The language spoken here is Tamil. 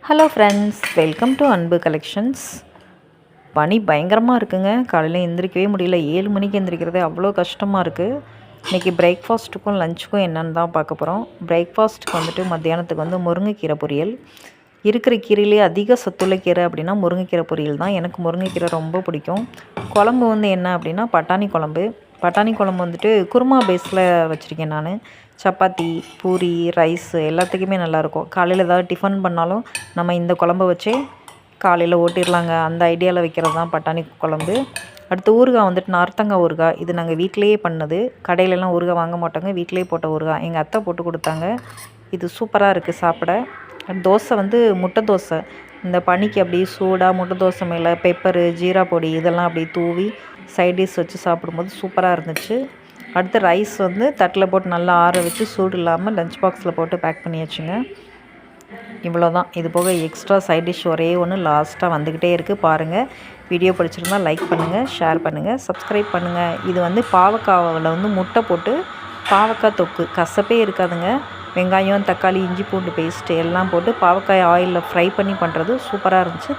ஹலோ ஃப்ரெண்ட்ஸ், வெல்கம் டு அன்பு கலெக்ஷன்ஸ். பனி பயங்கரமாக இருக்குங்க. காலையில் எந்திரிக்கவே முடியல. 7 மணிக்கு எந்திரிக்கிறதே அவ்வளோ கஷ்டமாக இருக்குது. இன்றைக்கி பிரேக்ஃபாஸ்ட்டுக்கும் லஞ்சுக்கும் என்னென்னு தான் பார்க்க போகிறோம். பிரேக்ஃபாஸ்ட்டுக்கு வந்துட்டு மத்தியானத்துக்கு வந்து முருங்கைக்கீரை பொரியல். இருக்கிற கீரையிலே அதிக சத்துள்ள கீரை அப்படின்னா முருங்கைக்கீரை பொரியல் தான். எனக்கு முருங்கைக்கீரை ரொம்ப பிடிக்கும். குழம்பு வந்து என்ன அப்படின்னா பட்டாணி குழம்பு. பட்டாணி குழம்பு வந்துட்டு குருமா பேஸில் வச்சுருக்கேன் நான். சப்பாத்தி, பூரி, ரைஸு எல்லாத்துக்குமே நல்லாயிருக்கும். காலையில் ஏதாவது டிஃபன் பண்ணாலும் நம்ம இந்த குழம்ப வச்சே காலையில் ஓட்டிடலாங்க. அந்த ஐடியாவில் வைக்கிறது தான் பட்டாணி குழம்பு. அடுத்து ஊறுகாய் வந்துட்டு நார்த்தங்காய் ஊறுகாய். இது நாங்கள் வீட்டிலையே பண்ணது. கடையிலலாம் ஊறுகாய் வாங்க மாட்டோங்க. வீட்டிலையே போட்ட ஊறுகாய் எங்கள் அத்தை போட்டு கொடுத்தாங்க. இது சூப்பராக இருக்குது சாப்பிட. தோசை வந்து முட்டை தோசை. இந்த பனிக்கு அப்படியே சூடாக முட்டை தோசை மேலே பெப்பரு, ஜீரா பொடி இதெல்லாம் அப்படியே தூவி சைட் டிஷ் வச்சு சாப்பிடும்போது சூப்பராக இருந்துச்சு. அடுத்து ரைஸ் வந்து தட்டில் போட்டு நல்லா ஆற வச்சு சூடு இல்லாமல் லஞ்ச் பாக்ஸில் போட்டு பேக் பண்ணியாச்சுங்க. இவ்வளோ தான். இது போக எக்ஸ்ட்ரா சைட் டிஷ் ஒரே ஒன்று லாஸ்ட்டாக வந்துக்கிட்டே இருக்குது பாருங்கள். வீடியோ பிடிச்சிருந்தால் லைக் பண்ணுங்கள், ஷேர் பண்ணுங்கள், சப்ஸ்கிரைப் பண்ணுங்கள். இது வந்து பாவக்காவில் வந்து முட்டை போட்டு பாவக்காய் தொக்கு கசப்பே இருக்காதுங்க. வெங்காயம், தக்காளி, இஞ்சி பூண்டு பேஸ்ட்டு எல்லாம் போட்டு பாவக்காய் ஆயிலில் ஃப்ரை பண்ணி பண்ணுறது சூப்பராக இருந்துச்சு.